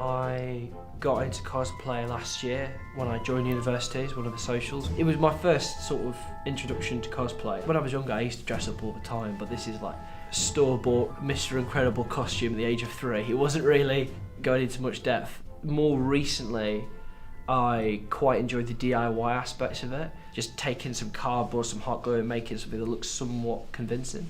I got into cosplay last year when I joined university as one of the socials. It was my first sort of introduction to cosplay. When I was younger I used to dress up all the time, but this is like store-bought Mr. Incredible costume at the age of 3. It wasn't really going into much depth. More recently I quite enjoyed the DIY aspects of it, just taking some cardboard, some hot glue and making something that looks somewhat convincing.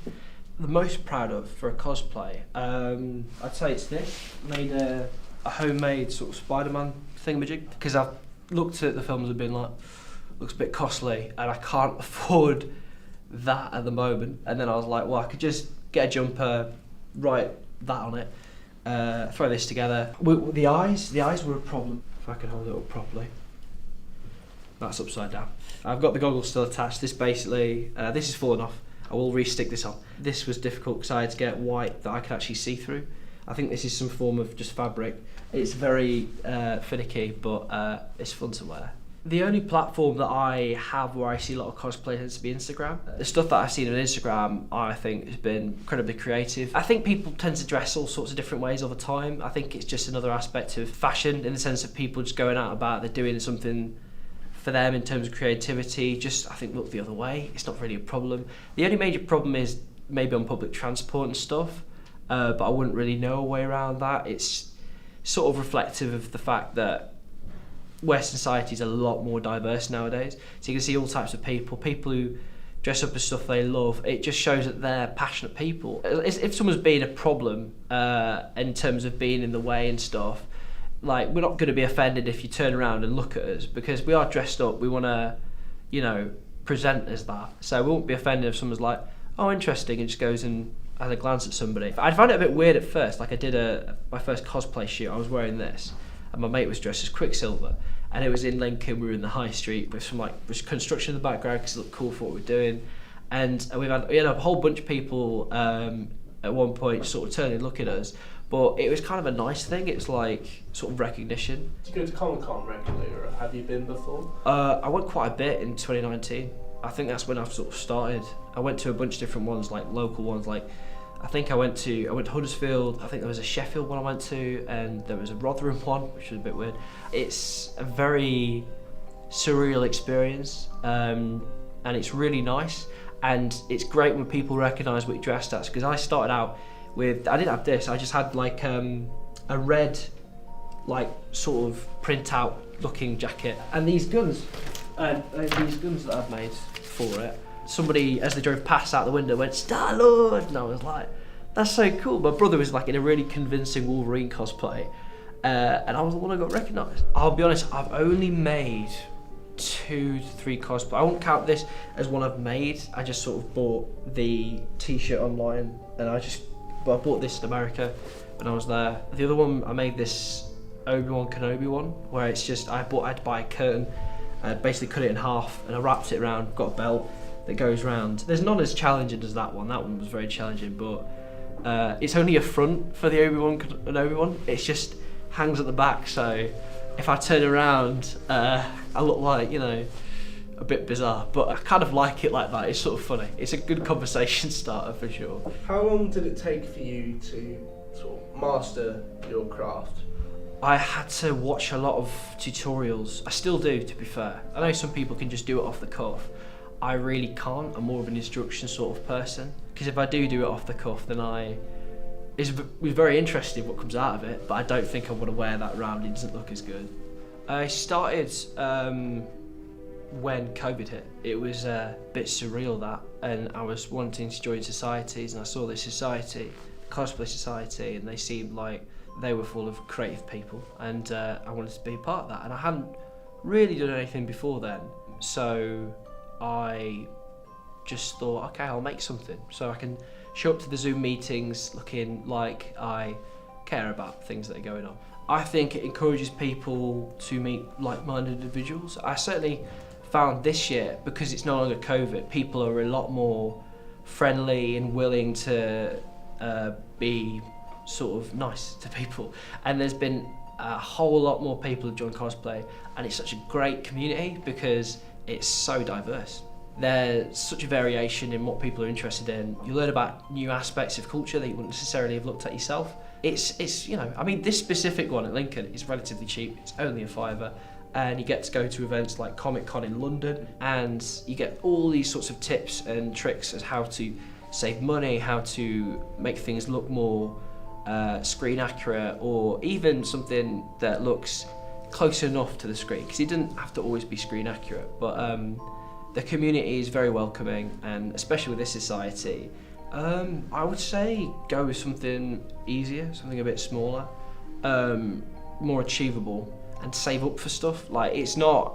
The most proud of for a cosplay, I'd say it's this. Made a homemade sort of Spider-Man thingamajig, because I've looked at the films and been like, looks a bit costly and I can't afford that at the moment. And then I was like, well, I could just get a jumper, write that on it, throw this together. The eyes were a problem. If I can hold it up properly. That's upside down. I've got the goggles still attached. This basically, this is falling off. I will re-stick this on. This was difficult because I had to get white that I could actually see through. I think this is some form of just fabric. It's very finicky, but it's fun to wear. The only platform that I have where I see a lot of cosplay tends to be Instagram. The stuff that I've seen on Instagram, I think, has been incredibly creative. I think people tend to dress all sorts of different ways all the time. I think it's just another aspect of fashion, in the sense of people just going out about, they're doing something for them in terms of creativity. Just, I think, look the other way. It's not really a problem. The only major problem is maybe on public transport and stuff, but I wouldn't really know a way around that. It's sort of reflective of the fact that Western society is a lot more diverse nowadays. So you can see all types of people who dress up as stuff they love. It just shows that they're passionate people. If someone's being a problem in terms of being in the way and stuff, like, we're not going to be offended if you turn around and look at us, because we are dressed up. We want to, you know, present as that. So we won't be offended if someone's like, oh, interesting, and just goes and has a glance at somebody. I found it a bit weird at first. Like, I did my first cosplay shoot. I was wearing this, and my mate was dressed as Quicksilver, and it was in Lincoln. We were in the high street with some there's construction in the background because it looked cool for what we were doing, and we had a whole bunch of people at one point sort of turning and looking at us. But it was kind of a nice thing. It's like sort of recognition. Do you go to Comic-Con regularly, or have you been before? I went quite a bit in 2019. I think that's when I've sort of started. I went to a bunch of different ones, like local ones. Like, I think I went to Huddersfield. I think there was a Sheffield one I went to, and there was a Rotherham one, which was a bit weird. It's a very surreal experience, and it's really nice. And it's great when people recognise what you dressed as, because I started out with, I didn't have this, I just had like a red, like sort of printout looking jacket, and these guns that I've made for it. Somebody, as they drove past out the window, went, "Star-Lord!" And I was like, that's so cool. My brother was like in a really convincing Wolverine cosplay, and I was the one who got recognised. I'll be honest, I've only made 2 to 3 cosplay. I won't count this as one I've made. I just sort of bought the t-shirt online, and I bought this in America when I was there. The other one, I made this Obi-Wan Kenobi one, where it's just, I had to buy a curtain, I basically cut it in half, and I wrapped it around, got a belt that goes round. There's none as challenging as that one. That one was very challenging, but it's only a front for the Obi-Wan Kenobi one. It just hangs at the back, so if I turn around, I look like, you know, a bit bizarre, but I kind of like it like that. It's sort of funny. It's a good conversation starter for sure. How long did it take for you to sort of master your craft? I had to watch a lot of tutorials. I still do, to be fair. I know some people can just do it off the cuff. I really can't. I'm more of an instruction sort of person, because if I do it off the cuff, then it's very interesting what comes out of it, but I don't think I want to wear that around. It doesn't look as good. I started when COVID hit. It was a bit surreal, that, and I was wanting to join societies, and I saw this society, the Cosplay Society, and they seemed like they were full of creative people, and I wanted to be a part of that, and I hadn't really done anything before then, so I just thought, okay, I'll make something so I can show up to the Zoom meetings looking like I care about things that are going on. I think it encourages people to meet like-minded individuals. I certainly found this year, because it's no longer COVID, people are a lot more friendly and willing to be sort of nice to people. And there's been a whole lot more people who join cosplay, and it's such a great community because it's so diverse. There's such a variation in what people are interested in. You learn about new aspects of culture that you wouldn't necessarily have looked at yourself. it's you know, I mean, this specific one at Lincoln is relatively cheap. It's only a £5, and you get to go to events like Comic Con in London, and you get all these sorts of tips and tricks as how to save money, how to make things look more screen accurate, or even something that looks close enough to the screen, because it doesn't have to always be screen accurate. But the community is very welcoming, and especially with this society, I would say go with something easier, something a bit smaller, more achievable, and save up for stuff. Like, it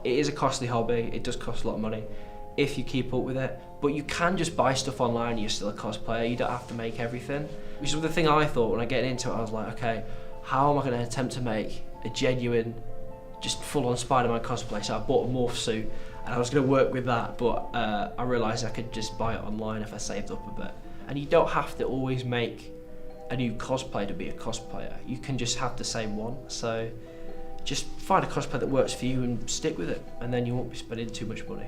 is a costly hobby, it does cost a lot of money if you keep up with it, but you can just buy stuff online and you're still a cosplayer, you don't have to make everything. Which was the thing I thought when I get into it. I was like, okay, how am I going to attempt to make a genuine, just full-on Spider-Man cosplay? So I bought a morph suit and I was going to work with that, but I realised I could just buy it online if I saved up a bit. And you don't have to always make a new cosplay to be a cosplayer, you can just have the same one. So just find a cosplay that works for you and stick with it, and then you won't be spending too much money.